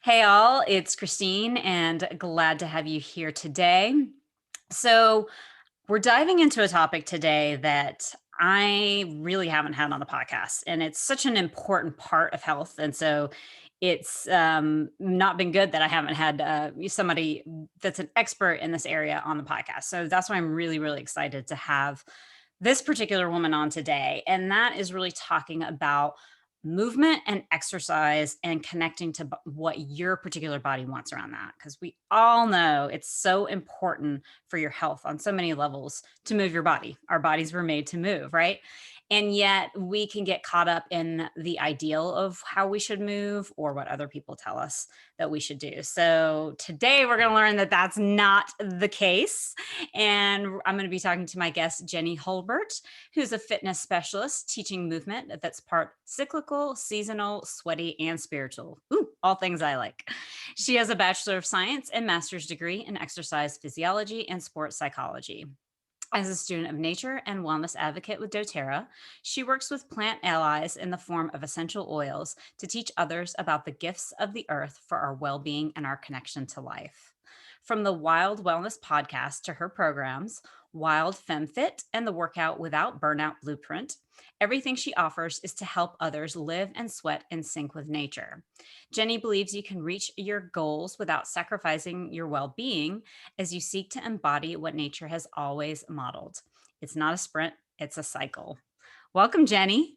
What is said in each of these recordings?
Hey all, it's Christine and glad to have you here today. So, we're diving into a topic today that I really haven't had on the podcast, and it's such an important part of health. And so, it's not been good that I haven't had somebody that's an expert in this area on the podcast. So, that's why I'm really, really excited to have this particular woman on today. And that is really talking about movement and exercise and connecting to what your particular body wants around that. Because we all know it's so important for your health on so many levels to move your body. Our bodies were made to move, right? And yet we can get caught up in the ideal of how we should move or what other people tell us that we should do. So today we're going to learn that that's not the case. And I'm going to be talking to my guest, Jenni Hulburt, who's a fitness specialist teaching movement that's part cyclical, seasonal, sweaty, and spiritual. Ooh, all things I like. She has a Bachelor of Science and Master's degree in exercise physiology and sports psychology. As a student of nature and wellness advocate with doTERRA, she works with plant allies in the form of essential oils to teach others about the gifts of the earth for our well being and our connection to life. From the Wild Wellness podcast to her programs, Wild FemFit and the Workout Without Burnout Blueprint, everything she offers is to help others live and sweat in sync with nature. Jenni believes you can reach your goals without sacrificing your well being as you seek to embody what nature has always modeled. It's not a sprint, it's a cycle. Welcome, Jenni.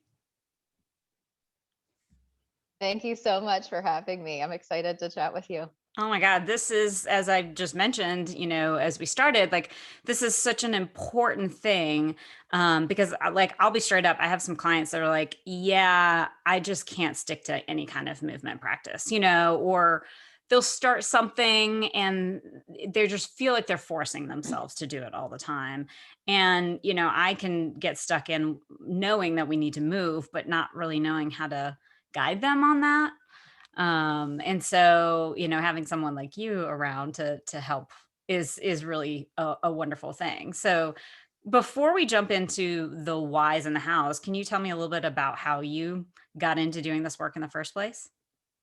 Thank you so much for having me. I'm excited to chat with you. Oh my God, this is, as I just mentioned, as we started, like this is such an important thing because I'll be straight up. I have some clients that are like, yeah, I just can't stick to any kind of movement practice, or they'll start something and they just feel like they're forcing themselves to do it all the time. And, I can get stuck in knowing that we need to move, but not really knowing how to guide them on that. And so, having someone like you around to help is really a wonderful thing. So before we jump into the whys and the hows, can you tell me a little bit about how you got into doing this work in the first place?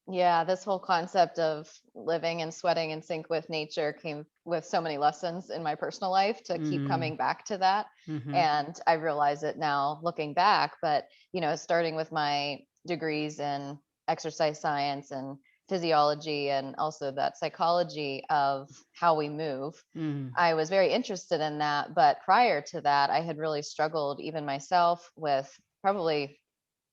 Yeah, this whole concept of living and sweating in sync with nature came with so many lessons in my personal life to keep Mm, coming back to that. hmm And I realize it now looking back, but starting with my degrees in exercise science and physiology and also that psychology of how we move, mm, I was very interested in that. But prior to that, I had really struggled even myself with probably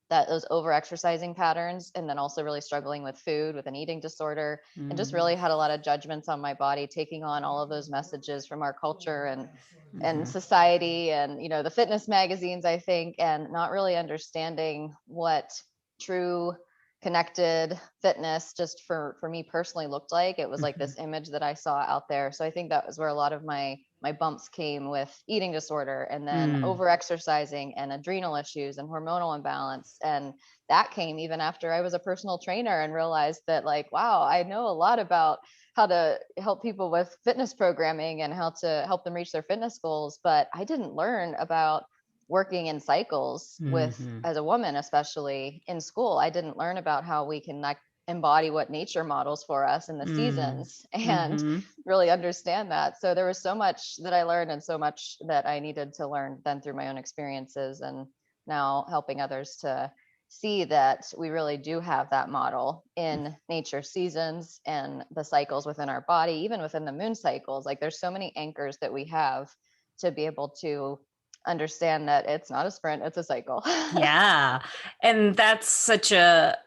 that those over exercising patterns, and then also really struggling with food, with an eating disorder, and just mm, really had a lot of judgments on my body, taking on all of those messages from our culture and hmm society and the fitness magazines, I think, and not really understanding what true connected fitness just for me personally looked like. It was like hmm this image that I saw out there. So I think that was where a lot of my bumps came with eating disorder, and then mm, over exercising and adrenal issues and hormonal imbalance. And that came even after I was a personal trainer and realized that, like, wow, I know a lot about how to help people with fitness programming and how to help them reach their fitness goals, but I didn't learn about working in cycles with, hmm as a woman, especially in school. I didn't learn about how we can, like, embody what nature models for us in the mm, seasons and hmm really understand that. So there was so much that I learned and so much that I needed to learn then through my own experiences, and now helping others to see that we really do have that model in nature seasons and the cycles within our body, even within the moon cycles. Like, there's so many anchors that we have to be able to understand that it's not a sprint, it's a cycle. Yeah. And that's such a,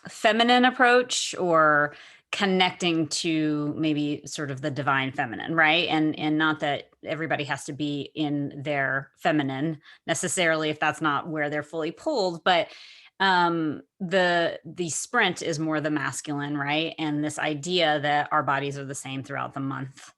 feminine approach or connecting to maybe sort of the divine feminine, right? And not that everybody has to be in their feminine necessarily if that's not where they're fully pulled, but the sprint is more the masculine, right? And this idea that our bodies are the same throughout the month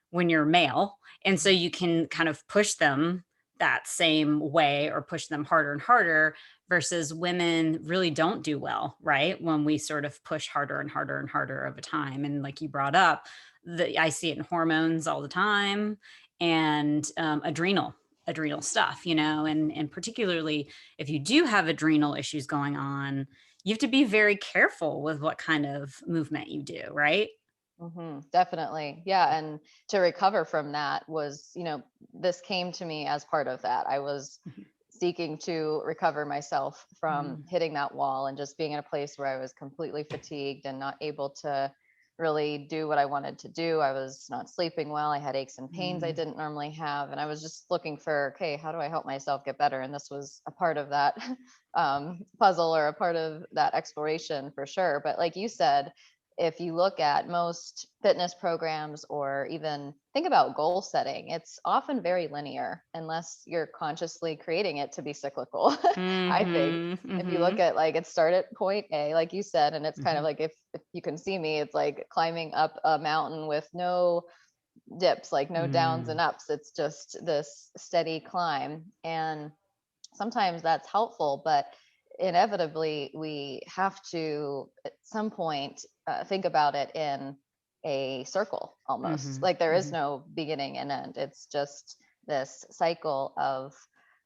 when you're male. And so you can kind of push them that same way or push them harder and harder versus women really don't do well, right? When we sort of push harder and harder and harder over time. And like you brought up, I see it in hormones all the time and adrenal stuff, and particularly if you do have adrenal issues going on, you have to be very careful with what kind of movement you do, right? Definitely. Yeah. And to recover from that was, this came to me as part of that. I was Mhm. seeking to recover myself from Mm, hitting that wall and just being in a place where I was completely fatigued and not able to really do what I wanted to do. I was not sleeping well. I had aches and pains I mm, didn't normally have. And I was just looking for, okay, how do I help myself get better? And this was a part of that puzzle, or a part of that exploration for sure. But like you said, if you look at most fitness programs, or even think about goal setting, it's often very linear unless you're consciously creating it to be cyclical. I think mhm, if you look mhm, at, like, it start at point A, like you said, and it's kind of mhm, like, if you can see me, it's like climbing up a mountain with no dips, like no downs and mm, ups. It's just this steady climb. And sometimes that's helpful, but inevitably we have to at some point think about it in a circle almost. mhm, Like there is mhm, no beginning and end. It's just this cycle of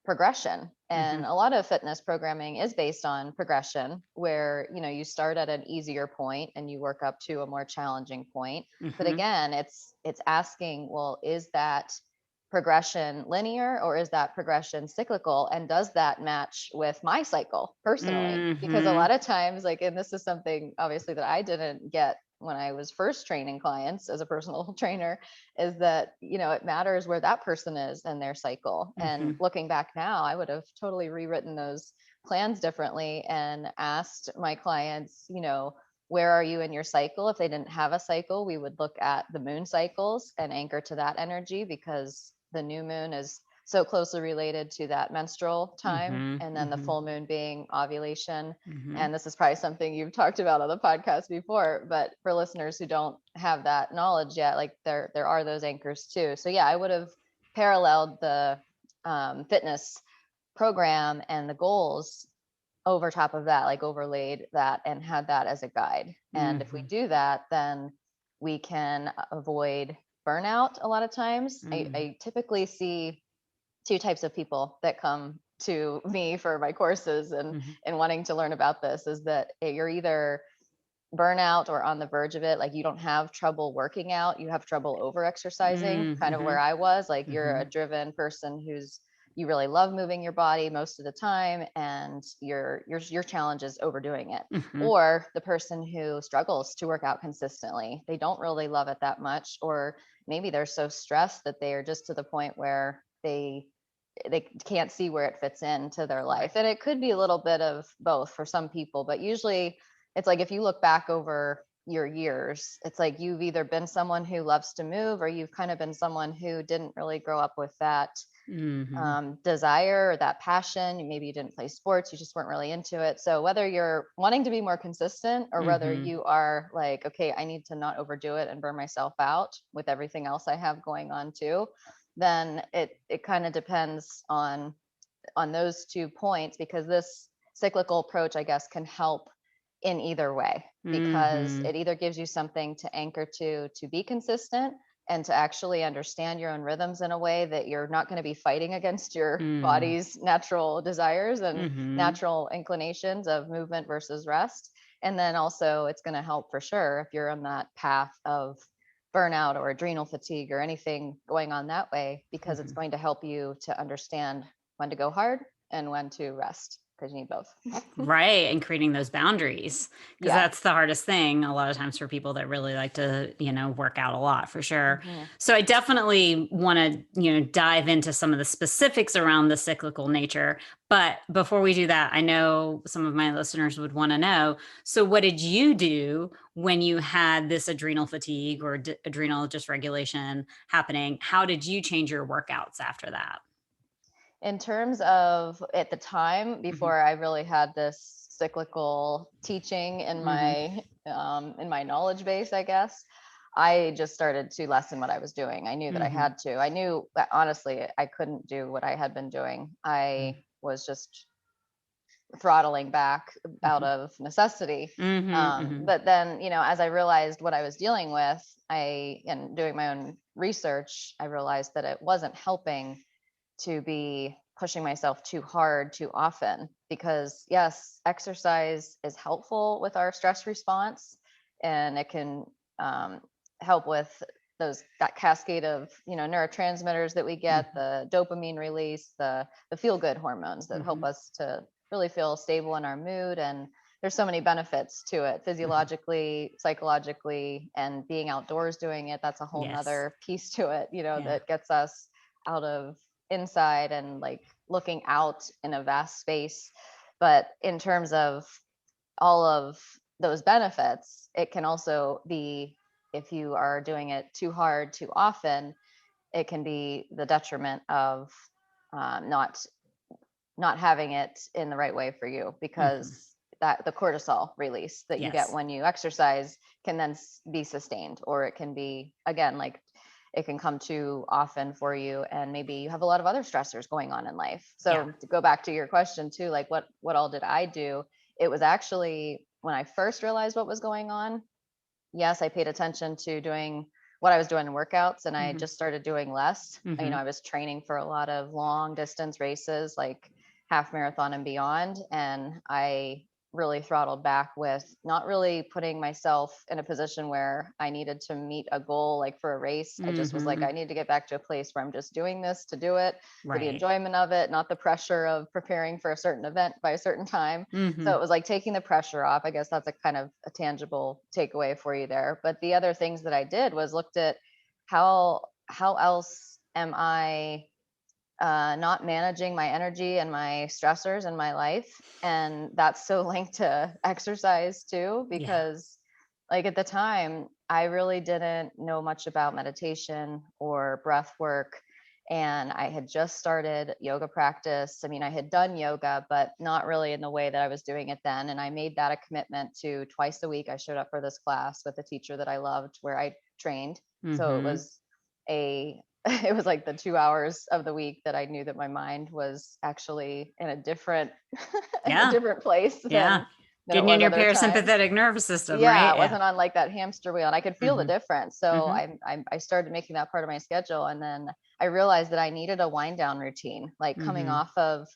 progression. And mhm, a lot of fitness programming is based on progression, where you start at an easier point and you work up to a more challenging point. But mhm, again, it's asking, well, is that progression linear, or is that progression cyclical, and does that match with my cycle personally? Because a mhm. lot of times, like, and this is something obviously that I didn't get when I was first training clients as a personal trainer, is that it matters where that person is in their cycle. And Mhm. looking back now, I would have totally rewritten those plans differently and asked my clients, where are you in your cycle? If they didn't have a cycle, we would look at the moon cycles and anchor to that energy, because the new moon is so closely related to that menstrual time, Mhm. and then the Mhm. full moon being ovulation. Mhm. And this is probably something you've talked about on the podcast before, but for listeners who don't have that knowledge yet, like, there are those anchors too. So yeah, I would have paralleled the fitness program and the goals over top of that, like overlaid that and had that as a guide. And if we Mhm. do that, then we can avoid burnout a lot of times. Mm. I typically see two types of people that come to me for my courses, Mhm. and wanting to learn about this, is that you're either burnout or on the verge of it. Like, you don't have trouble working out, you have trouble over exercising, Mm. kind of where Mhm. I was. Like, you're a Mhm. driven person who's, you really love moving your body most of the time, and your challenge is overdoing it. Mhm. Or the person who struggles to work out consistently, they don't really love it that much, or maybe they're so stressed that they are just to the point where they can't see where it fits into their life. Right. And it could be a little bit of both for some people, but usually it's like, if you look back over your years, it's like you've either been someone who loves to move, or you've kind of been someone who didn't really grow up with that Mhm. desire or that passion. Maybe you didn't play sports, you just weren't really into it. So whether you're wanting to be more consistent, or whether Mhm. you are like, okay, I need to not overdo it and burn myself out with everything else I have going on too, then it kind of depends on those 2 points, because this cyclical approach, I guess, can help in either way, because Mhm. it either gives you something to anchor to be consistent, and to actually understand your own rhythms in a way that you're not going to be fighting against your Mm. body's natural desires and Mhm. natural inclinations of movement versus rest. And then also, it's going to help for sure if you're on that path of burnout or adrenal fatigue or anything going on that way, because it's Mhm. going to help you to understand when to go hard and when to rest, because you need both. Right, and creating those boundaries, because Yeah. that's the hardest thing a lot of times for people that really like to, work out a lot for sure. Mhm. So I definitely wanna, dive into some of the specifics around the cyclical nature, but before we do that, I know some of my listeners would wanna know, so what did you do when you had this adrenal fatigue or adrenal dysregulation happening? How did you change your workouts after that? In terms of at the time, Mhm, before I really had this cyclical teaching mhm, in my knowledge base, I guess, I just started to lessen what I was doing. I knew that I mhm, had to. I knew that honestly I couldn't do what I had been doing. mm, I was just throttling back out mhm, of necessity. mhm, mhm, But then, as I realized what I was dealing with, and doing my own research, I realized that it wasn't helping to be pushing myself too hard too often, because yes, exercise is helpful with our stress response, and it can um, help with that cascade of neurotransmitters that we get, Mhm. the dopamine release, the feel good hormones that help Mhm. us to really feel stable in our mood. And there's so many benefits to it, Mhm. physiologically, psychologically, and being outdoors doing it, that's a whole Yes. nother piece to it, Yeah. that gets us out of inside and like looking out in a vast space. But in terms of all of those benefits, it can also be, if you are doing it too hard too often, it can be the detriment of not having it in the right way for you, Mhm. because that the cortisol release that you get Yes. when you exercise can then be sustained, or it can be, again, like it can come too often for you, and maybe you have a lot of other stressors going on in life. Yeah. So to go back to your question too, like what all did I do? It was actually when I first realized what was going on. Yes, I paid attention to doing what I was doing in workouts, and I Mhm. just started doing less. Mhm. I was training for a lot of long distance races, like half marathon and beyond, and I really throttled back with not really putting myself in a position where I needed to meet a goal like for a race. I just was like, I Mhm. need to get back to a place where I'm just doing this to do it, for the Right. enjoyment of it, not the pressure of preparing for a certain event by a certain time. So it Mhm. was like taking the pressure off. I guess that's a kind of a tangible takeaway for you there. But the other things that I did was looked at how else am I not managing my energy and my stressors in my life. And that's so linked to exercise too, Yeah. because like at the time, I really didn't know much about meditation or breath work. And I had just started yoga practice. I mean, I had done yoga, but not really in the way that I was doing it then. And I made that a commitment to twice a week. I showed up for this class with a teacher that I loved where I trained. So it Mhm. was a it was like the 2 hours of the week that I knew that my mind was actually in a different in a Yeah. different place Yeah. than it Getting in was your other times. parasympathetic nervous system, Yeah, right? I Yeah. wasn't on like that hamster wheel, and I could feel the Mhm. difference. So Mhm. I started making that part of my schedule, and then I realized that I needed a wind down routine, like coming Mhm. off of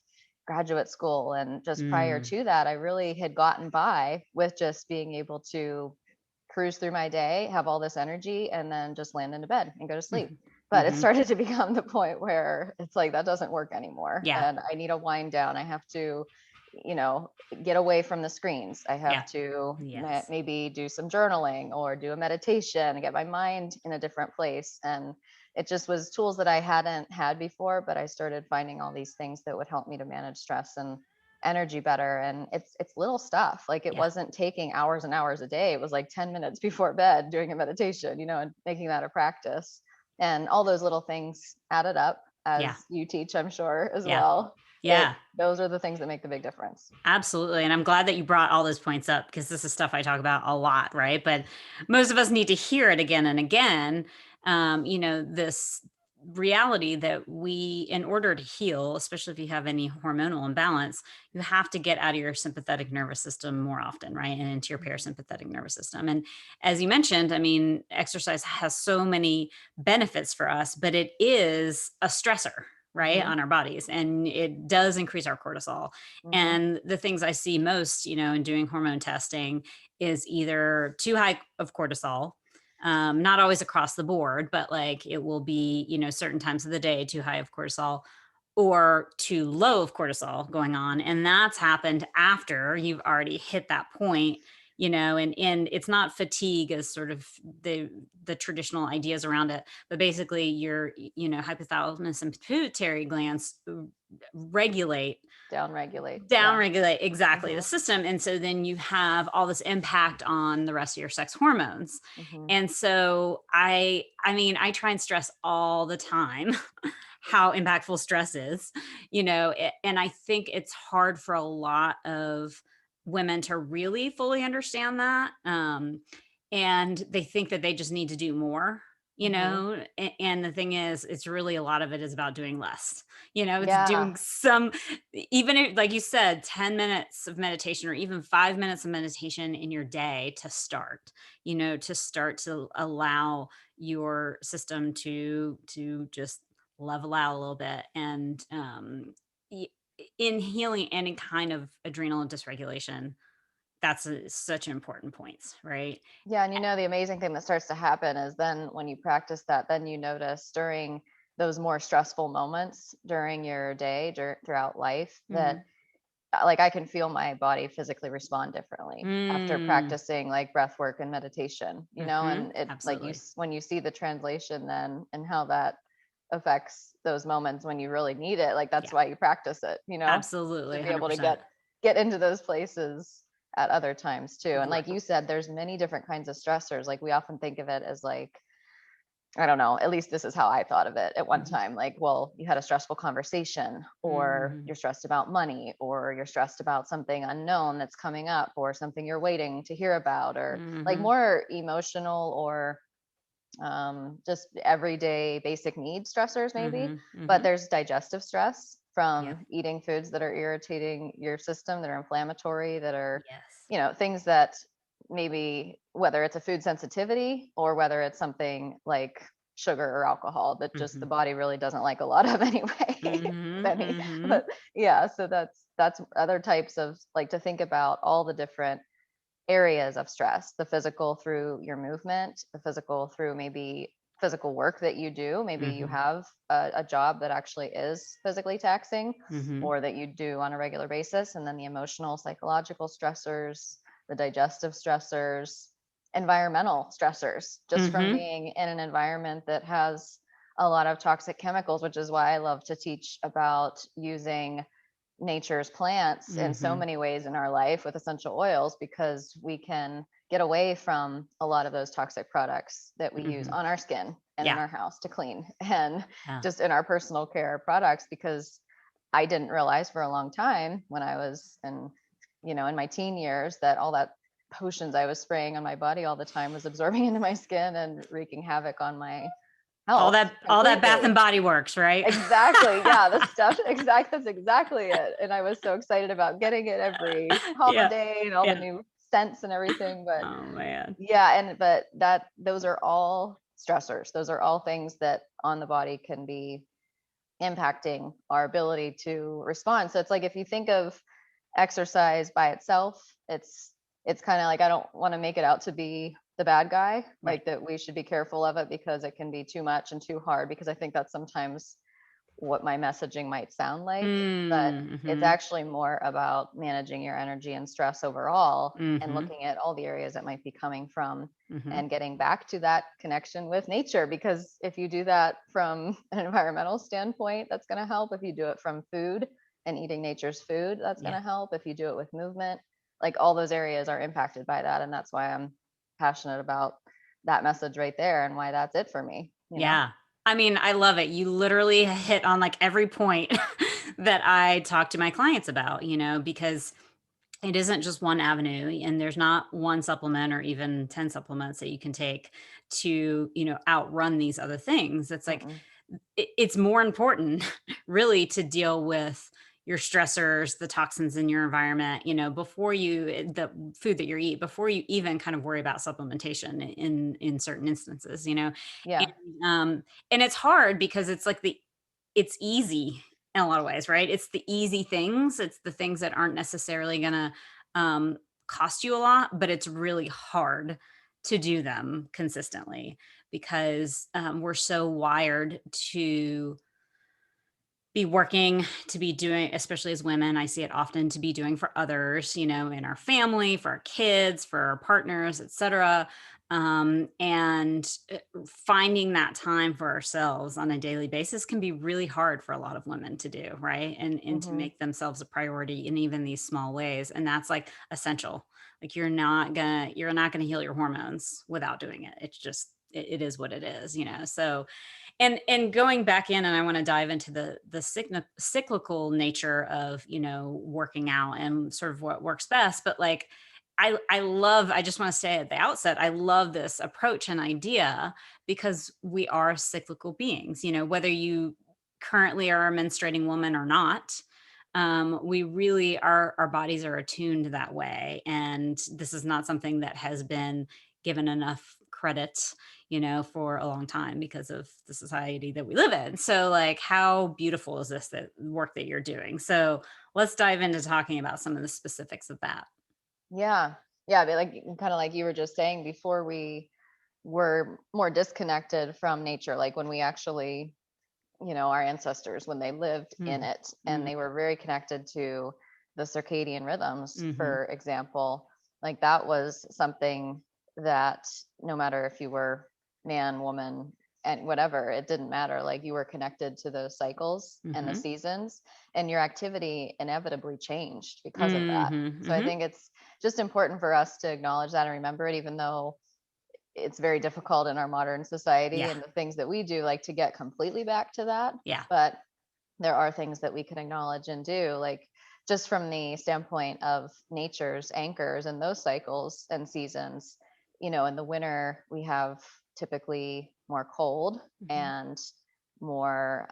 graduate school, and just prior Mm. to that, I really had gotten by with just being able to cruise through my day, have all this energy, and then just land into bed and go to sleep. Mhm. But it Mhm. started to become the point where it's like that doesn't work anymore. Yeah. And I need a wind down. I have to, you know, get away from the screens. I have Yeah. to Yes. maybe do some journaling or do a meditation and get my mind in a different place. And it just was tools that I hadn't had before, but I started finding all these things that would help me to manage stress and energy better. And it's little stuff. Like it Yeah. wasn't taking hours and hours a day. It was like 10 minutes before bed doing a meditation, and making that a practice. And all those little things added up, Yeah. as you teach, I'm sure, as Yeah. well. it Yeah. those are the things that make the big difference. Absolutely. And I'm glad that you brought all those points up because this is stuff I talk about a lot, right? But most of us need to hear it again and again. This reality that we, in order to heal, especially if you have any hormonal imbalance, you have to get out of your sympathetic nervous system more often, right? And into your Mhm. parasympathetic nervous system. And as you mentioned, I mean, exercise has so many benefits for us, but it is a stressor, right, Mhm. on our bodies. And it does increase our cortisol. Mhm. And the things I see most, in doing hormone testing is either too high of cortisol, not always across the board, but like it will be, certain times of the day too high of cortisol or too low of cortisol going on. And that's happened after you've already hit that point, and it's not fatigue as sort of the traditional ideas around it, but basically your, hypothalamus and pituitary glands regulate Down regulate. down Yeah. regulate exactly the Mhm. system, and so then you have all this impact on the rest of your sex hormones. Mhm. And so I mean I try and stress all the time how impactful stress is, and I think it's hard for a lot of women to really fully understand that, and they think that they just need to do more, Mhm. and the thing is it's really a lot of it is about doing less. It's Yeah. doing some, even if, like you said, 10 minutes of meditation or even 5 minutes of meditation in your day to start, to allow your system to just level out a little bit, and in healing any kind of adrenal dysregulation, that's such an important point, right? Yeah, and the amazing thing that starts to happen is then when you practice that, then you notice during those more stressful moments during your day, throughout life, that Mhm. like I can feel my body physically respond differently after Mm. practicing like breath work and meditation, Mhm. and it like Absolutely. when you see the translation then and how that affects those moments when you really need it, like that's Yeah. why you practice it, Absolutely. to be able to 100%. get into those places at other times too. And Right. like you said, there's many different kinds of stressors. Like we often think of it as like, I don't know, at least this is how I thought of it at one Mhm. time. Like, well, you had a stressful conversation, or Mhm. you're stressed about money, or you're stressed about something unknown that's coming up, or something you're waiting to hear about, or like Mhm. more emotional or just everyday basic need stressors, maybe. Mhm. But Mhm. there's digestive stress Yep. from eating foods that are irritating your system, that are inflammatory, that are, Yes. things that maybe whether it's a food sensitivity or whether it's something like sugar or alcohol that just the Mhm. body really doesn't like a lot of anyway, if Mhm. any. Mhm. But yeah, so that's other types of like to think about all the different areas of stress, the physical through your movement, the physical through maybe physical work that you do. Maybe you Mhm. have a job that actually is physically taxing Mhm. or that you do on a regular basis. And then the emotional, psychological stressors, the digestive stressors, environmental stressors, just from Mhm. being in an environment that has a lot of toxic chemicals, which is why I love to teach about using nature's plants in so Mhm. many ways in our life with essential oils, because we can get away from a lot of those toxic products that we use Mhm. on our skin and in Yeah. our house to clean and Yeah. just in our personal care products. Because I didn't realize for a long time when I was in my teen years that all that potions I was spraying on my body all the time was absorbing into my skin and wreaking havoc on my health All that Bath and completely. Body Works, right? Exactly. Yeah, the stuff that's exactly it. And I was so excited about getting it every Yeah. holiday and all the Yeah. new scents and everything. But Oh, man. yeah, but those are all stressors. Those are all things that on the body can be impacting our ability to respond. So it's like if you think of exercise by itself, it's kind of like I don't want to make it out to be the bad guy, Right. like that we should be careful of it because it can be too much and too hard, because I think that's sometimes what my messaging might sound like. But Mm. it's Mhm. actually more about managing your energy and stress overall and Mhm. looking at all the areas that might be coming from Mhm. and getting back to that connection with nature. Because if you do that from an environmental standpoint, that's going to help. If you do it from food and eating nature's food, that's going Yeah. to help. If you do it with movement, like all those areas are impacted by that. And that's why I'm passionate about that message right there and why that's it for me. Yeah. I mean, I love it. You literally hit on like every point that I talk to my clients about, because it isn't just one avenue and there's not one supplement or even 10 supplements that you can take to, outrun these other things. It's like Mm-mm. it's more important really to deal with your stressors, the toxins in your environment, before the food that you eat, before you even kind of worry about supplementation in certain instances, Yeah. and and it's hard because it's easy in a lot of ways, right? It's the easy things, it's the things that aren't necessarily gonna cost you a lot, but it's really hard to do them consistently because we're so wired to be working, to be doing, especially as women. I see it often to be doing for others, in our family, for our kids, for our partners, etc. And finding that time for ourselves on a daily basis can be really hard for a lot of women to do, right? And to Hmm. make themselves a priority in even these small ways. And that's like essential. Like you're not gonna heal your hormones without doing it. It's just it is what it is, So and going back in, and I want to dive into the cyclical nature of working out and sort of what works best. But like I just want to say at the outset, I love this approach and idea because we are cyclical beings. Whether you currently are a menstruating woman or not, we really our bodies are attuned that way, and this is not something that has been given enough credit, for a long time because of the society that we live in. So like how beautiful is this that work that you're doing? So let's dive into talking about some of the specifics of that. Yeah. Yeah. But like kind of like you were just saying before, we were more disconnected from nature. Like when we actually, our ancestors, when they lived in Mhm. it, and Mm. they were very connected to the circadian rhythms, Mhm. for example, like that was something that no matter if you were man, woman, and whatever, it didn't matter. Like you were connected to those cycles and the Mhm. seasons, and your activity inevitably changed because of that. Mhm. So I Mhm. think it's just important for us to acknowledge that and remember it, even though it's very difficult in our modern society Yeah. and the things that we do, like to get completely back to that. Yeah. But there are things that we can acknowledge and do, like just from the standpoint of nature's anchors and those cycles and seasons. In the winter, we have typically more cold Mhm. and more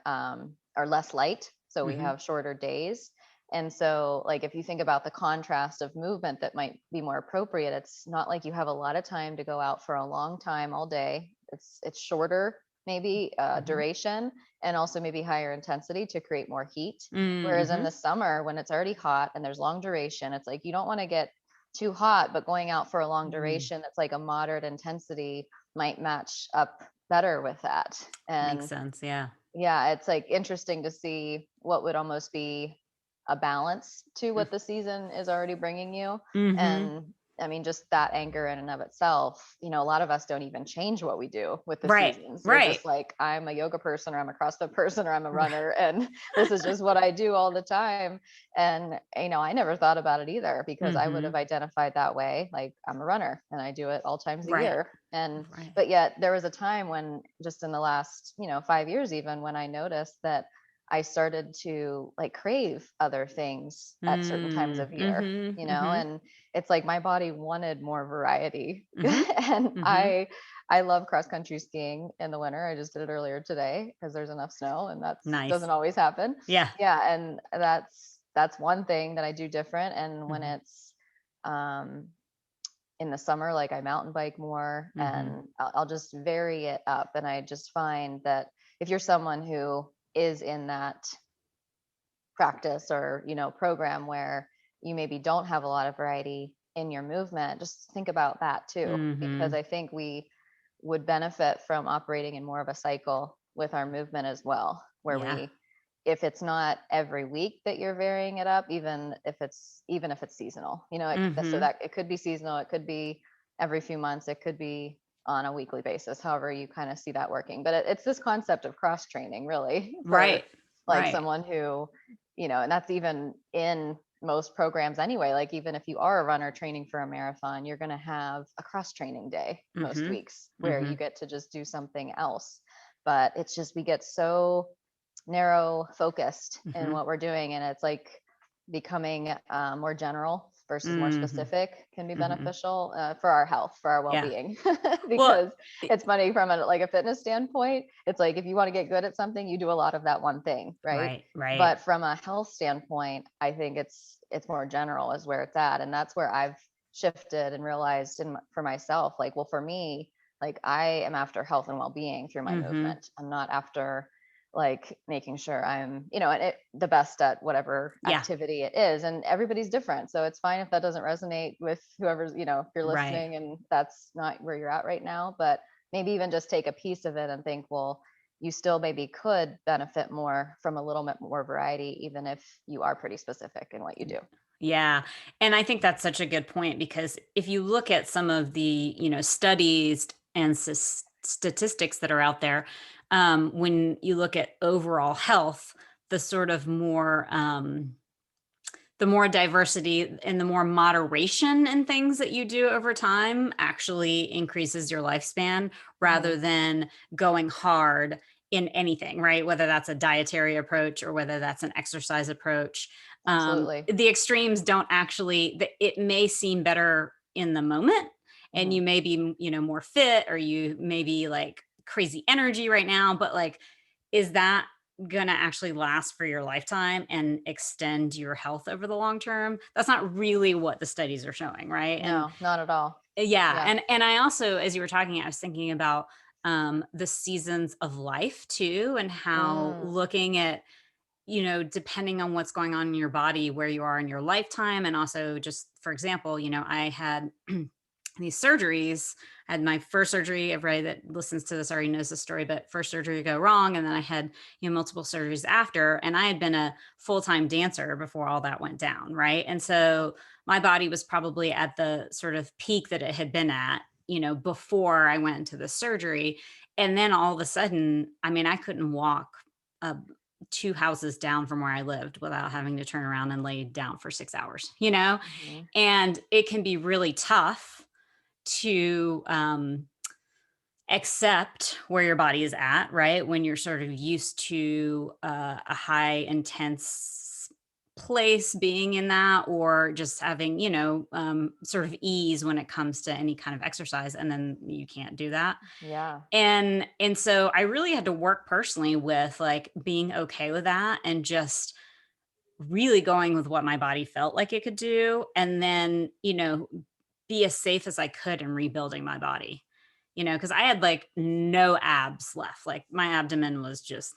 or less light. So we Mhm. have shorter days. And so, like, if you think about the contrast of movement that might be more appropriate, it's not like you have a lot of time to go out for a long time all day. It's shorter, maybe Mhm. duration, and also maybe higher intensity to create more heat. Whereas in Mhm. the summer, when it's already hot and there's long duration, it's like you don't want to get too hot, but going out for a long Mm. duration that's like a moderate intensity might match up better with that. Makes And sense. Yeah. yeah, it's like interesting to see what would almost be a balance to Mm. what the season is already bringing you. Mhm. And I mean, just that anger in and of itself, a lot of us don't even change what we do with the Right. seasons. We're Right. just like, I'm a yoga person, or I'm a CrossFit person, or I'm a runner. And this is just what I do all the time. And, I never thought about it either, because I would have Mhm. identified that way. Like, I'm a runner and I do it all times a Right. year. And Right. but yet there was a time when, just in the last 5 years even, when I noticed that I started to like crave other things at certain times Mm. of year, Mhm. Mhm. and it's like my body wanted more variety. Mhm. And Mhm. I love cross country skiing in the winter. I just did it earlier today because there's enough snow, and that's Nice. doesn't always happen. Yeah. Yeah, and that's one thing that I do different. And when Mhm. it's um in the summer, like I mountain bike more, Mhm. and I'll just vary it up. And I just find that if you're someone who is in that practice or, program where you maybe don't have a lot of variety in your movement, just think about that too, because Mhm. I think we would benefit from operating in more of a cycle with our movement as well, where Yeah. we, if it's not every week that you're varying it up, even if it's seasonal, so Mhm. that it could be seasonal, it could be every few months, it could be on a weekly basis, however you kind of see that working. But it's this concept of cross training, really, for Right. like Right. someone who, and that's even in most programs anyway. Like, even if you are a runner training for a marathon, you're going to have a cross training day most Mhm. weeks where you Mhm. get to just do something else. But it's just, we get so narrow focused in Mhm. what we're doing, and it's like becoming more general versus more Mhm. specific can be Mhm. beneficial for our health, for our Yeah. well-being. Well, Because it's funny, from a fitness standpoint, it's like if you want to get good at something, you do a lot of that one thing, right? right. Right. But from a health standpoint, I think it's more general is where it's at. And that's where I've shifted and realized for myself, like, well, for me, like, I am after health and well-being through my Mhm. movement. I'm not after like making sure I'm, the best at whatever Yeah. activity it is. And everybody's different. So it's fine if that doesn't resonate with whoever's, if you're Right. listening and that's not where you're at right now. But maybe even just take a piece of it and think, well, you still maybe could benefit more from a little bit more variety, even if you are pretty specific in what you do. Yeah. And I think that's such a good point because if you look at some of the, studies and statistics that are out there, when you look at overall health, the sort of more, the more diversity and the more moderation in things that you do over time actually increases your lifespan Hmm. rather than going hard in anything, right? Whether that's a dietary approach or whether that's an exercise approach. Absolutely. The extremes don't actually, it may seem better in the moment and Hmm. you may be, more fit or you may be like crazy energy right now, but like, is that going to actually last for your lifetime and extend your health over the long term. That's not really what the studies are showing, right? And No, not at all. yeah, Yeah. and I also, as you were talking, I was thinking about the seasons of life too, and how Mm, looking at, depending on what's going on in your body, where you are in your lifetime. And also, just for example, I had these surgeries. I had my first surgery. Everybody that listens to this already knows the story, but first surgery go wrong. And then I had, multiple surgeries after. And I had been a full time dancer before all that went down. Right. And so my body was probably at the sort of peak that it had been at, before I went into the surgery. And then all of a sudden, I mean, I couldn't walk uh, two houses down from where I lived without having to turn around and lay down for 6 hours. mhm, And it can be really tough to accept where your body is at, right? When you're sort of used to a high intense place being in that, or just having, sort of ease when it comes to any kind of exercise. And then you can't do that. yeah. And so I really had to work personally with like being okay with that, and just really going with what my body felt like it could do, and then, be as safe as I could in rebuilding my body. Because I had like no abs left. Like my abdomen was just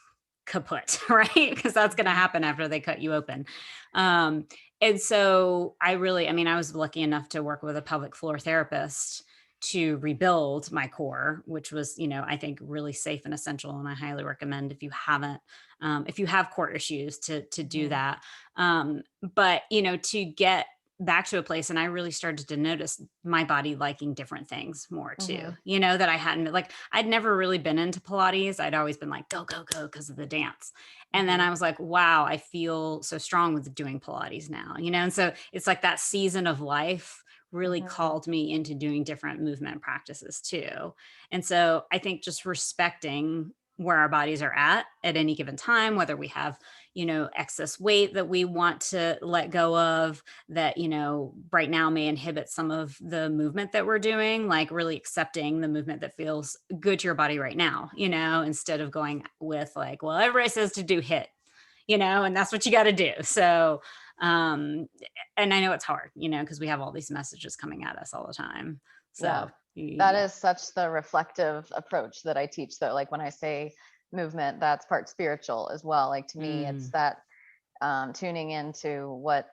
kaput, right? Because that's going to Mhm, happen after they cut you open. Um, and so I mean, I was lucky enough to work with a pelvic floor therapist to rebuild my core, which was, I think really safe and essential. And I highly recommend, if you have core issues, to do mhm, that. But, to get back to a place, and I really started to notice my body liking different things more too, mhm, that I hadn't, like, I'd never really been into Pilates. I'd always been like, go, go, go, because of the dance. And then mhm, I was like, wow, I feel so strong with doing Pilates now. And so it's like that season of life really mhm. called me into doing different movement practices too. And so I think just respecting where our bodies are at any given time, whether we have, excess weight that we want to let go of, that, right now may inhibit some of the movement that we're doing, like really accepting the movement that feels good to your body right now, instead of going with like, well, everybody says to do hit, and that's what you got to do. So, um, and I know it's hard, because we have all these messages coming at us all the time. Yeah. So, That yeah. is such the reflective approach that I teach though. Like when I say movement, that's part spiritual as well. Like to me, it's Mm, that tuning into what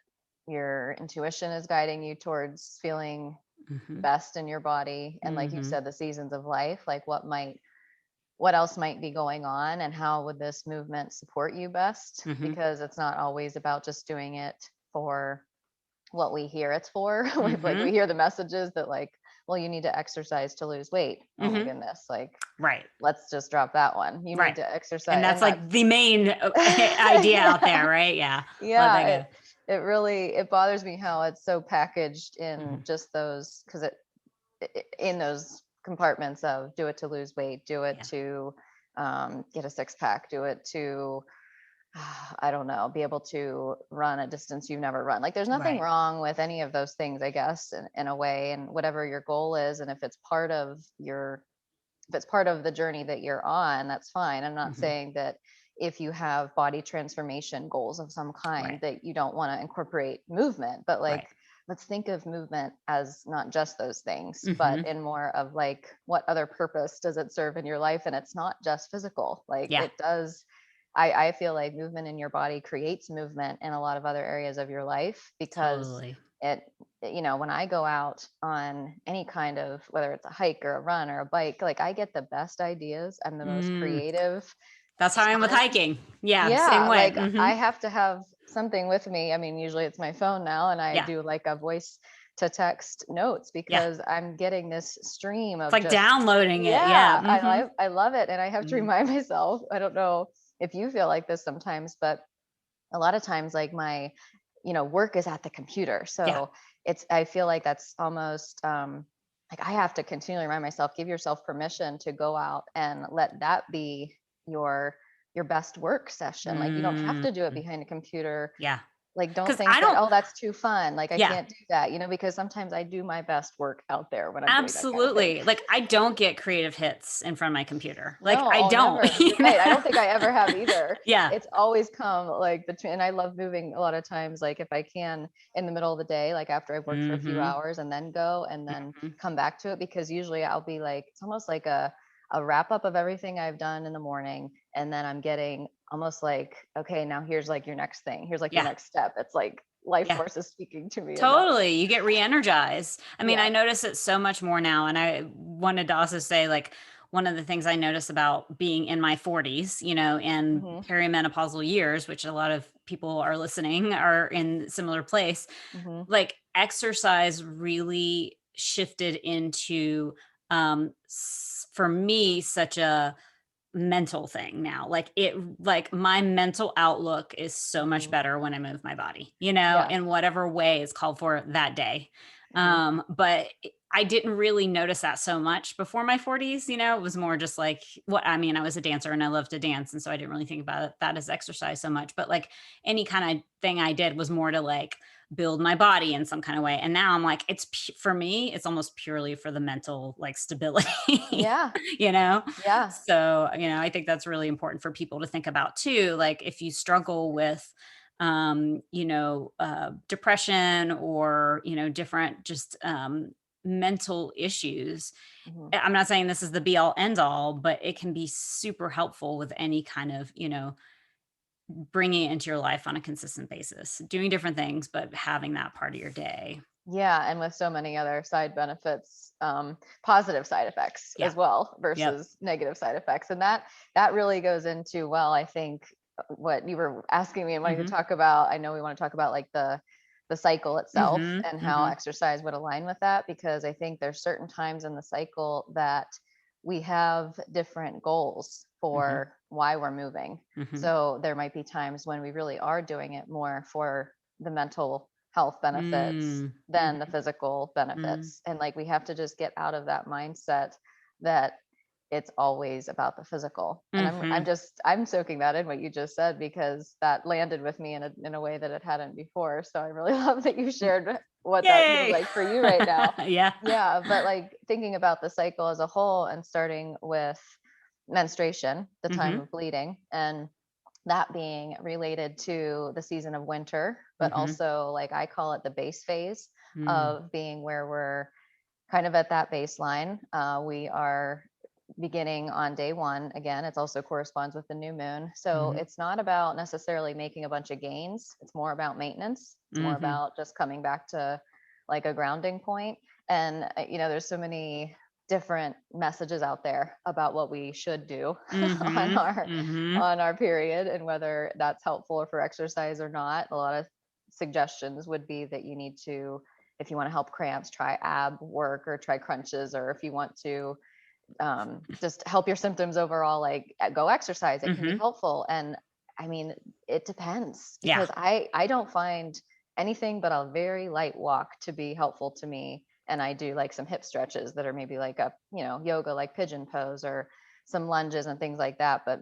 your intuition is guiding you towards feeling mhm, best in your body. And like you mhm, said, the seasons of life, like what else might be going on and how would this movement support you best? mhm, Because it's not always about just doing it for what we hear it's for. Like we mhm, hear the messages that like, well, you need to exercise to lose weight. Oh my mhm. goodness. Like, Right, let's just drop that one. You need right. to And exercise. that's And like that's the main idea out there, yeah. right? Yeah. Let Yeah. that go. It really it bothers me how it's so packaged in Mhm. just those because in those compartments of do it to lose weight, do it Yeah. to get a six pack, do it to I don't know, be able to run a distance you've never run. Like there's nothing Right. wrong with any of those things, I guess, in a way, and whatever your goal is. And if it's part of the journey that you're on, that's fine. I'm not Mhm. saying that if you have body transformation goals of some kind Right. that you don't want to incorporate movement, but like Right. let's think of movement as not just those things, but Mhm. in more of like what other purpose does it serve in your life? And it's not just physical. Like Yeah. it does I feel like movement in your body creates movement in a lot of other areas of your life because Totally. it when I go out on any kind of whether it's a hike or a run or a bike, like I get the best ideas and the most Mm. creative That's how I am with spots. hiking. Yeah, same Yeah, way. like I Mhm. have to have something with me. I mean, usually it's my phone now and I Yeah. do like a voice to text notes Yeah. because I'm getting this stream It's of like just downloading it. Yeah. yeah, Mhm. I love it and I have to Mhm. remind myself. I don't know if you feel like this sometimes, but a lot of times like my work is at the computer, Yeah. so I feel like that's almost like I have to continually remind myself, give yourself permission to go out and let that be your your best work session. Like you don't have Mm. to do it behind a computer Yeah. Like, don't Because think I that, don't, oh, that's too fun. Like, I yeah. can't do that, because sometimes I do my best work out there when I'm doing that kind of thing. Absolutely. Like, I don't get creative hits in front of my computer. Like, No, I oh, don't, never. you You're know? right. I don't think I ever have either. Yeah. It's always come like between, and I love moving a lot of times, like if I can in the middle of the day, like after I've worked for a few Mhm. hours and then go and then Mhm. come back to it, because usually I'll be like, it's almost like a wrap up of everything I've done in the morning. And then I'm getting almost like, okay, now here's like your next thing. Here's like your Yeah. next step. It's like life Yeah. force is speaking to me in that way. Totally. You get re-energized. I mean, I Yeah. notice it so much more now. And I wanted to also say, like, one of the things I notice about being in my 40s, and Hmm. perimenopausal years, which a lot of people are listening are in similar place, Hmm. like exercise really shifted into for me such a mental thing now. Like my mental outlook is so much Hmm. better when I move my body, Yeah. in whatever way is called for that day. Hmm. But I didn't really notice that so much before my 40s. It was more just like, what I mean, I was a dancer and I loved to dance. And so I didn't really think about that as exercise so much. But like any kind of thing I did was more to like build my body in some kind of way. And now I'm like, for me, it's almost purely for the mental like stability, Yeah. you know? Yeah. So, I think that's really important for people to think about too. Like if you struggle with, depression or, different just mental issues. Hmm. I'm not saying this is the be all end all, but it can be super helpful with any kind of, bringing it into your life on a consistent basis, doing different things, but having that part of your day. Yeah, and with so many other side benefits, positive side effects Yeah. as well Yep. versus negative side effects, and that really goes into, well, I think what you were asking me and wanting to Mhm. talk about. I know we want to talk about like the cycle itself Mhm. and how Mhm. exercise would align with that, because I think there's certain times in the cycle that we have different goals Mhm. for why we're moving. Mhm. So there might be times when we really are doing it more for the mental health benefits Mm. than the Mhm. physical Mm. benefits. And like we have to just get out of that mindset that it's always about the physical. And I'm Mhm. just I'm soaking that in what you just said, because that landed with me in a way that it hadn't before. So I really love that you shared what that feels Yay. like for you right now. Yeah. Yeah, but like thinking about the cycle as a whole and starting with menstruation, the time Mhm. of bleeding, and that being related to the season of winter, but Mhm. also like I call it the base phase Mm. of being where we're kind of at that baseline. We are beginning on day one. Again, it also corresponds with the new moon. So Mhm. it's not about necessarily making a bunch of gains. It's more about maintenance. It's more Mhm. about just coming back to like a grounding point. And, there's so many different messages out there about what we should do on Mhm. our Mhm. on our period, and whether that's helpful for exercise or not. A lot of suggestions would be that you need to, if you want to help cramps, try ab work or try crunches, or if you want to just help your symptoms overall, like go exercise, it can be Mhm. helpful. And I mean, it depends, Yeah. because I don't find anything but a very light walk to be helpful to me. And I do like some hip stretches that are maybe like a, yoga, like pigeon pose, or some lunges and things like that. But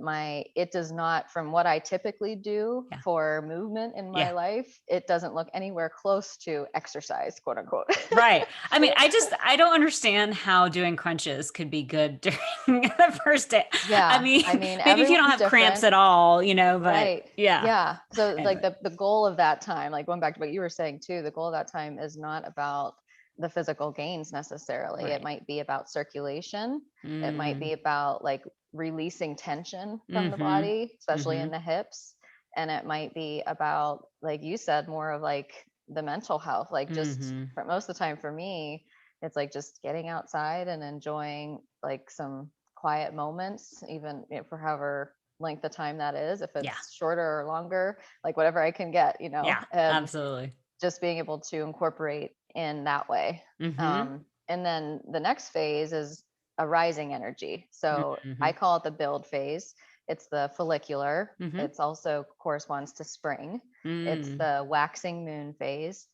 it does not, from what I typically do Yeah. for movement in my Yeah. life, it doesn't look anywhere close to exercise, quote unquote. Right. I mean, I don't understand how doing crunches could be good during the first day. I Yeah, I mean, mean, maybe if you don't everyone's have cramps different. at all, but Right. yeah. Yeah. So like Anyway. the goal of that time, like going back to what you were saying too, the goal of that time is not about the physical gains necessarily. It Right. might be about circulation. It might Mm. be about like releasing tension from the Mhm. body, especially in Mhm. the hips. And it might be about, like you said, more of like the mental health. Like just Mhm. for most of the time for me, it's like just getting outside and enjoying like some quiet moments, even for however length of time that is, if Yeah. it's shorter or longer, like whatever I can get, Yeah. and Absolutely. just being able to incorporate in that way. Mhm. And then the next phase is a rising energy. So I Mhm. call it the build phase. It's the follicular. Mhm. It's also corresponds to spring. It's Mm. the waxing moon phase.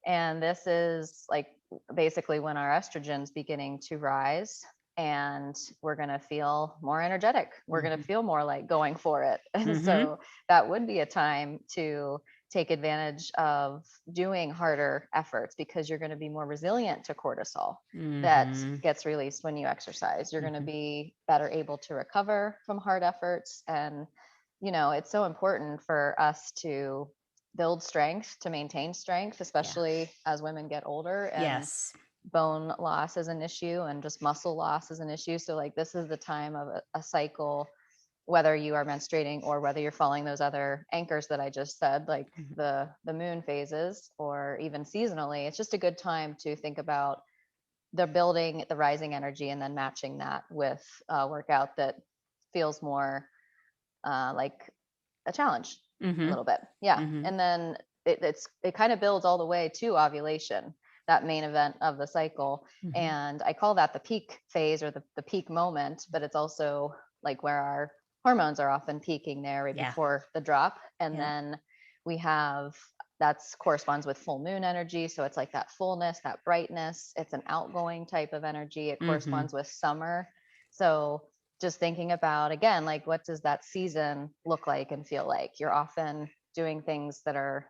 And this is like basically when our estrogen's beginning to rise, and we're going to feel more energetic. We're going to Mhm. feel more like going for it. And Mhm. so that would be a time to take advantage of doing harder efforts because you're going to be more resilient to cortisol that Mm-hmm. gets released when you exercise. You're going to Mm-hmm. be better able to recover from hard efforts. And, it's so important for us to build strength, to maintain strength, Yeah. especially as women get older and Yes. bone loss is an issue and just muscle loss is an issue. So like this is the time of a cycle, whether you are menstruating or whether you're following those other anchors that I just said, like Mm-hmm. the moon phases or even seasonally. It's just a good time to think about the building the rising energy and then matching that with a workout that feels more like a challenge a Mm-hmm. little bit. Yeah. Mm-hmm. And then it kind of builds all the way to ovulation, that main event of the cycle. Mm-hmm. And I call that the peak phase or the peak moment, but it's also like where our hormones are often peaking there right Yeah. before the drop. And Yeah. then we have that's corresponds with full moon energy. So it's like that fullness, that brightness. It's an outgoing type of energy. It Mm-hmm. corresponds with summer. So just thinking about again, like what does that season look like and feel like? You're often doing things that are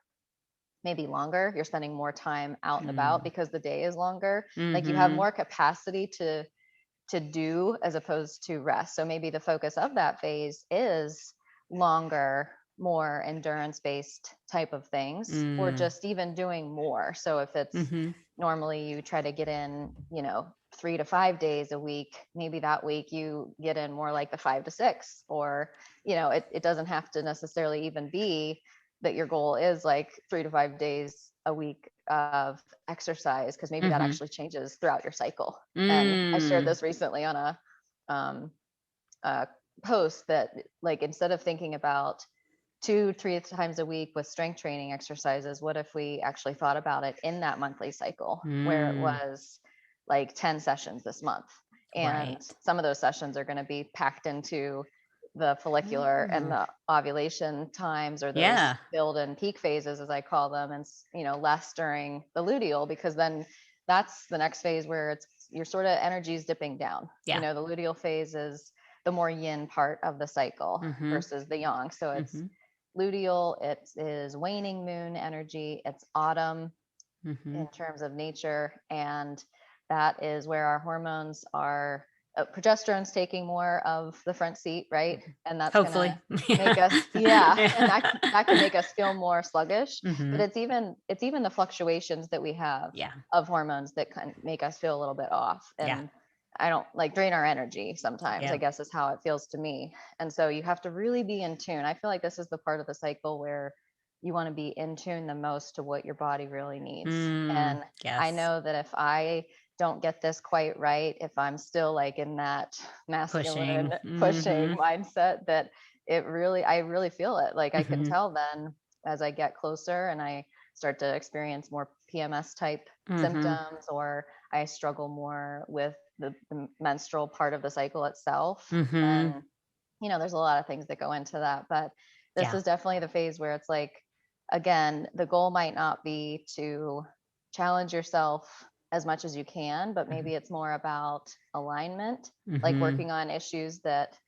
maybe longer. You're spending more time out and about because the day is longer. Like you have Mm-hmm. more capacity to do as opposed to rest. So maybe the focus of that phase is longer, more endurance based type of things, or Mm-hmm. just even doing more. So if it's Mm-hmm. normally you try to get in, 3 to 5 days a week, maybe that week you get in more like the 5 to 6, or, it doesn't have to necessarily even be that your goal is like 3 to 5 days a week of exercise, because maybe that Mm-hmm. actually changes throughout your cycle. And I shared Mm. this recently on um, a post that, like, instead of thinking about 2, 3 times a week with strength training exercises, what if we actually thought about it in that monthly cycle where it Mm. was like 10 sessions this month? And Right. some of those sessions are going to be packed into the follicular and Ah. the ovulation times, or those Yeah. build and peak phases, as I call them, and less during the luteal, because then that's the next phase where it's your sort of energy is dipping down. Yeah. The luteal phase is the more yin part of the cycle Mm-hmm. versus the yang. So it's Mm-hmm. luteal, it is waning moon energy, it's autumn Mm-hmm. in terms of nature, and that is where our hormones are. Progesterone's taking more of the front seat, right? And that's going Hopefully. to make Yeah. us, yeah, and Yeah. that can make us feel more sluggish. Mm-hmm. But it's even the fluctuations that we have Yeah. of hormones that can make us feel a little bit off, Yeah. and I don't like drain our energy sometimes, I Yeah. guess is how it feels to me. And so you have to really be in tune. I feel like this is the part of the cycle where you want to be in tune the most to what your body really needs. Mm. And I Yes. know that if I don't get this quite right, if I'm still like in that masculine Pushing. pushing Mm-hmm. mindset, that I really feel it. Like I can Mm-hmm. tell then as I get closer and I start to experience more PMS type Mm-hmm. symptoms, or I struggle more with the menstrual part of the cycle itself, Mm-hmm. then there's a lot of things that go into that. But this Yeah. is definitely the phase where it's like, again, the goal might not be to challenge yourself as much as you can, but Mm-hmm. maybe it's more about alignment, like Mm-hmm. working on issues that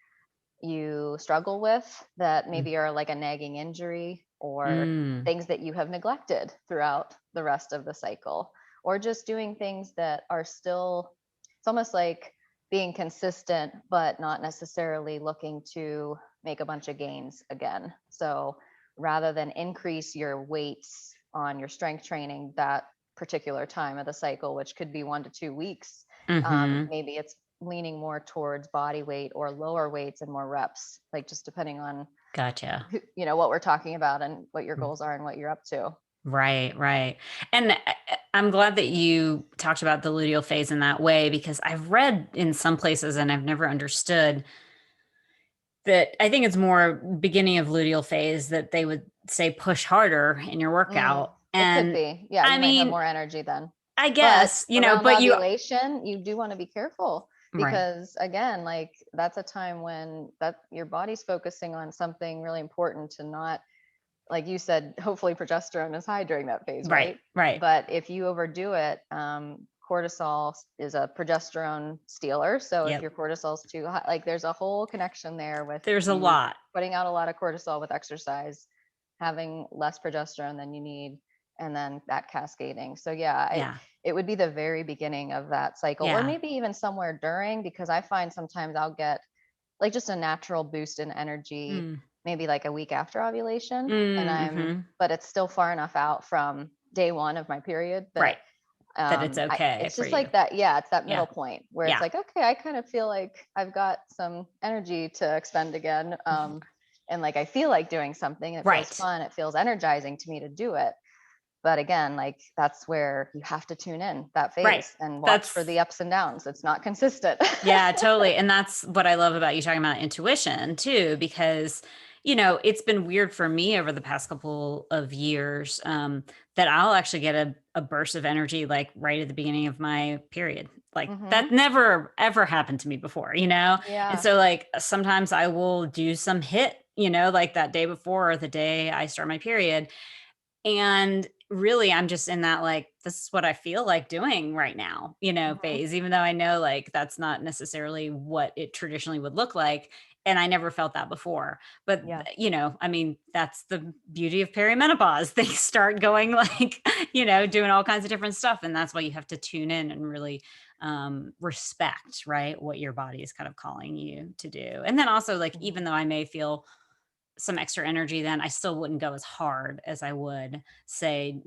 you struggle with that maybe are like a nagging injury, or Mm. things that you have neglected throughout the rest of the cycle, or just doing things that are still, it's almost like being consistent but not necessarily looking to make a bunch of gains again. So rather than increase your weights on your strength training that particular time of the cycle, which could be 1 to 2 weeks, Mm-hmm. maybe it's leaning more towards body weight or lower weights and more reps, like just depending on Gotcha. what we're talking about and what your Mm. goals are and what you're up to. Right, right. And I'm glad that you talked about the luteal phase in that way, because I've read in some places and I've never understood that. I think it's more beginning of luteal phase that they would say push harder in your workout. It could And be, yeah, I you might have mean, more energy then. I But guess, around but you, ovulation, you do want to be careful, right, because again, like that's a time when that your body's focusing on something really important, to not, like you said, hopefully progesterone is high during that phase, right, right? right. But if you overdo it, cortisol is a progesterone stealer. So if Yep. your cortisol's too high, like there's a whole connection there with There's a you lot. putting out a lot of cortisol with exercise, having less progesterone than you need, and then that cascading. So Yeah. it would be the very beginning of that cycle, or Yeah. maybe even somewhere during, because I find sometimes I'll get like just a natural boost in energy, Mm. maybe like a week after ovulation, and Mm-hmm. but it's still far enough out from day one of my period Right. that That it's okay it's for just you. like that. Yeah, it's that Yeah. middle point where it's Yeah. like, okay, I kind of feel like I've got some energy to expend again. And like I feel like doing something. It feels Right. fun. It feels energizing to me to do it. But again, like that's where you have to tune in that Right. phase and watch for That's the ups and downs. It's not consistent. Yeah, totally. And that's what I love about you talking about intuition too, because, it's been weird for me over the past couple of years, that I'll actually get a burst of energy like right at the beginning of my period. Like that Hmm. never ever happened to me before, you know? And Yeah. so like sometimes I will do some hit, like that day before or the day I start my period. And really, I'm just in that like, this is what I feel like doing right now, Hmm. phase, even though I know like that's not necessarily what it traditionally would look like. And I never felt that before. But, Yeah. I mean, that's the beauty of perimenopause. Things start going like, doing all kinds of different stuff. And that's why you have to tune in and really respect, right, what your body is kind of calling you to do. And then also, like, even Hmm. though I may feel some extra energy, then I still wouldn't go as hard as I would say,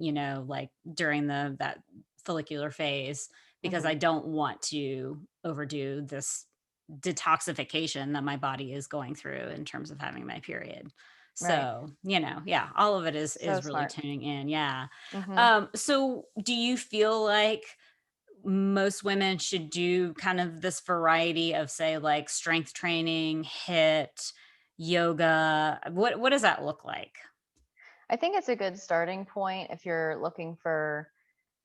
like during that follicular phase, because I Hmm. don't want to overdo this detoxification that my body is going through in terms of having my period. Right. So, yeah, all of it is So is really smart. tuning in. Yeah. Hmm. So do you feel like most women should do kind of this variety of, say, like strength training, hit, yoga? What does that look like? I think it's a good starting point if you're looking for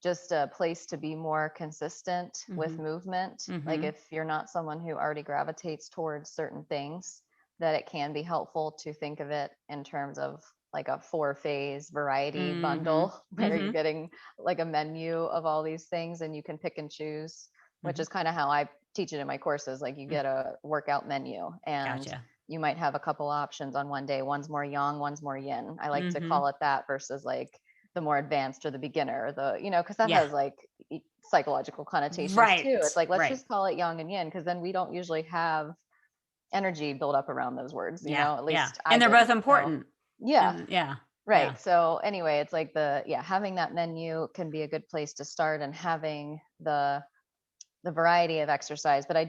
just a place to be more consistent with Mhm. movement. Like Mhm. if you're not someone who already gravitates towards certain things, that it can be helpful to think of it in terms of like a 4 phase variety Mhm. bundle where you're Mhm. getting like a menu of all these things and you can pick and choose, which Mhm. is kind of how I teach it in my courses. Like you Mm. get a workout menu and Gotcha. you might have a couple options on one day. One's more yang, one's more yin. I like to Mhm. call it that versus like the more advanced or the beginner, because that Yeah. has like psychological connotations too. It's Right. like, let's Right. just call it yang and yin, because then we don't usually have energy build up around those words, Yeah. at Yeah. least I And they're both didn't. So, important. yeah, And yeah. Yeah. right. So, anyway, it's like having that menu can be a good place to start and having the variety of exercise. But I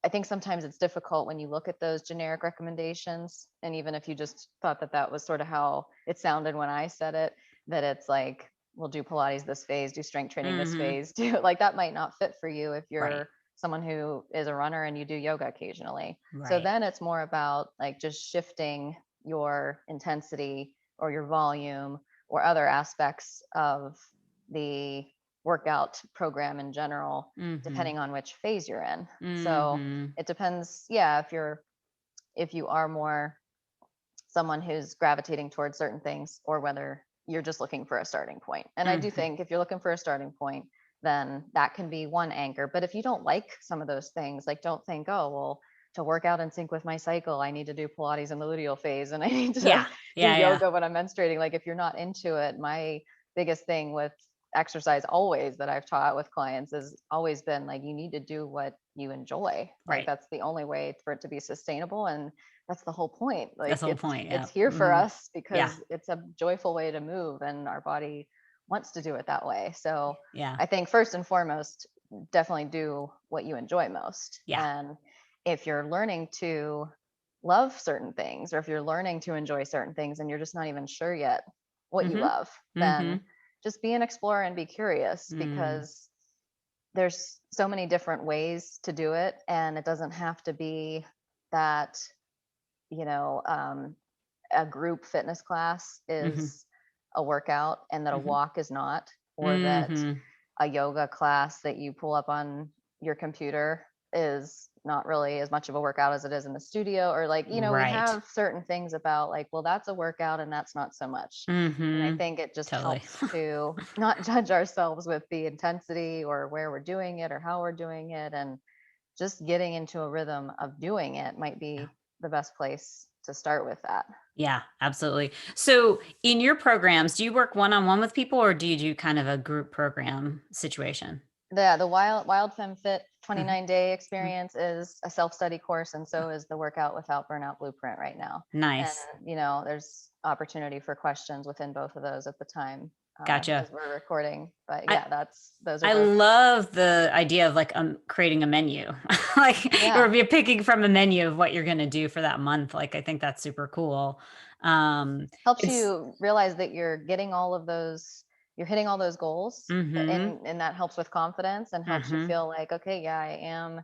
think sometimes it's difficult when you look at those generic recommendations. And even if you just thought that that was sort of how it sounded when I said it, that it's like, we'll do Pilates this phase, do strength training this Mhm. phase, do like that might not fit for you if Right. you're someone who is a runner and you do yoga occasionally. So Right. then it's more about like just shifting your intensity or your volume or other aspects of the workout program in general, Mhm. depending on which phase you're in. So Mhm. it depends, yeah, if you are more someone who's gravitating towards certain things or whether you're just looking for a starting point. And I do Mhm. think if you're looking for a starting point, then that can be one anchor. But if you don't like some of those things, like don't think, oh, well, to work out in sync with my cycle, I need to do Pilates in the luteal phase and I need to Yeah. do Yeah. Yeah. yoga when I'm menstruating. Like if you're not into it, my biggest thing with exercise always that I've taught with clients has always been like you need to do what you enjoy. Like Right. that's the only way for it to be sustainable, and that's the whole point. That's Like the whole point. it's Yeah. here for Mhm. us Yeah. because it's a joyful way to move and our body wants to do it that way. So Yeah. I think first and foremost, definitely do what you enjoy most. Yeah. And if you're learning to love certain things or if you're learning to enjoy certain things and you're just not even sure yet what you Mhm. love, then Mhm. just be an explorer and be curious, Mm. because there's so many different ways to do it and it doesn't have to be that, you know um, a group fitness class Mhm. is a workout and that a Mhm. walk is not, or that Mhm. a yoga class that you pull up on your computer is not really as much of a workout as it is in the studio, or like, we Right. have certain things about like, well, that's a workout and that's not so much. And I Mhm. think it just Totally. helps to not judge ourselves with the intensity or where we're doing it or how we're doing it, and just getting into a rhythm of doing it might Yeah. be the best place to start with that. Yeah, absolutely. So in your programs, do you work one-on-one with people or do you do kind of a group program situation? The Wild Femme Fit Mhm. 29-day Mhm. experience is a self-study course, and so is the Workout Without Burnout Blueprint right now. And, Nice. there's opportunity for questions within both of those at the time, Gotcha. as we're recording. But I yeah, those are I both. love the idea of like creating a menu, like or Yeah, be picking from a menu of what you're going to do for that month. Like I think that's super cool. helps It's you realize that you're hitting all those goals, mm-hmm, and that helps with confidence and helps you mm-hmm. feel like, okay, yeah, I am.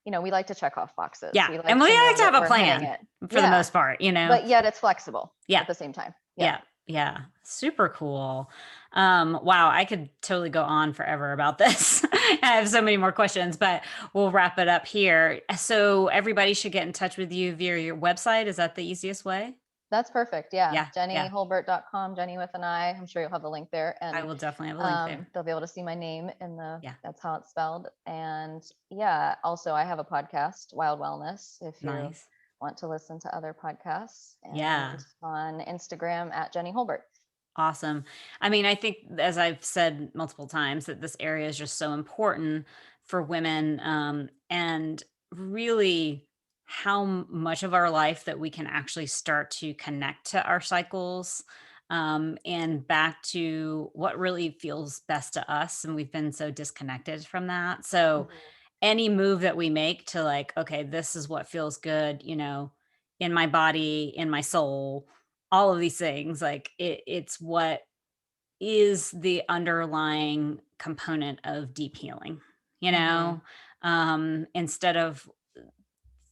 We like to check off boxes. Yeah, We and like we to like know to have that a we're hitting plan it. for the Yeah, most part, you know. but yet it's flexible Yeah, at the same time. Yep. yeah, yeah. Super cool. Wow, I could totally go on forever about this. I have so many more questions, but we'll wrap it up here. So everybody should get in touch with you via your website. Is that the easiest way? That's perfect. Yeah. Yeah, yeah. JenniHulburt.com, Jenny with an I. I'm sure you'll have a link there. I And will definitely have a link there. they'll be able to see my name in Yeah, that's how it's spelled. And yeah, also I have a podcast, Wild Wellness, if you nice. want to listen to other podcasts, Yeah, and on Instagram at Jenni Hulburt. awesome. I mean, I think, as I've said multiple times, that this area is just so important for women, and really how much of our life that we can actually start to connect to our cycles, and back to what really feels best to us. And we've been so disconnected from that. So, Mhm. any move that we make to like, okay, this is what feels good, in my body, in my soul, all of these things, like it's what is the underlying component of deep healing, you Mhm. know? Instead of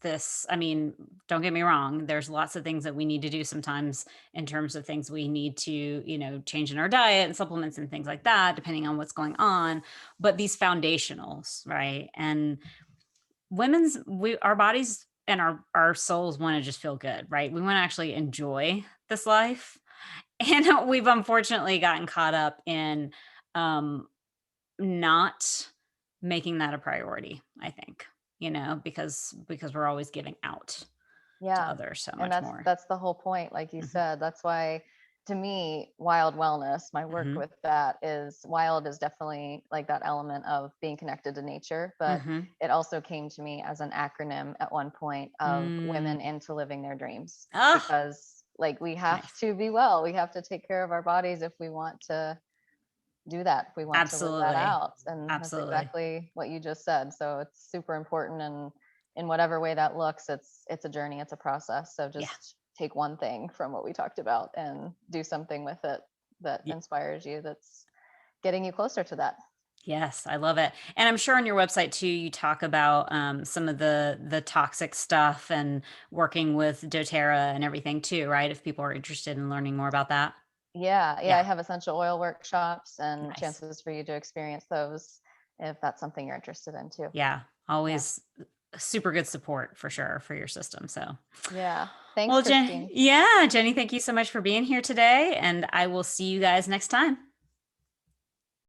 this, I mean, don't get me wrong, there's lots of things that we need to do sometimes in terms of things we need to, change in our diet and supplements and things like that, depending on what's going on. But these foundationals, right? And our bodies and our souls want to just feel good, right? We want to actually enjoy this life. And we've unfortunately gotten caught up in um not making that a priority, I think, because we're always giving out to Yeah. others so And much more. that's the whole point, like you Mhm. said. That's why, to me, Wild Wellness, my work Mhm. with that is wild is definitely like that element of being connected to nature, but Mhm. it also came to me as an acronym at one point of Mm. women into living their dreams, Ah, because like we have nice. to be well, we have to take care of our bodies if we want to do that, if we want to live that Absolutely. out. And that's Absolutely. exactly what you just said. So it's super important, and in whatever way that looks, it's a journey, it's a process. So Yeah. just take one thing from what we talked about and do something with it that Y- inspires you, that's getting you closer to that. Yes, I love it. And I'm sure on your website too, you talk about some of the toxic stuff and working with doTERRA and everything too, right? If people are interested in learning more about that. Yeah, yeah, Yeah. I have essential oil workshops and Nice. chances for you to experience those if that's something you're interested in too. Yeah, Yeah. always super good support for sure for your system. So, Yeah. Thanks, well, Christine. Jenny, thank you so much for being here today, and I will see you guys next time.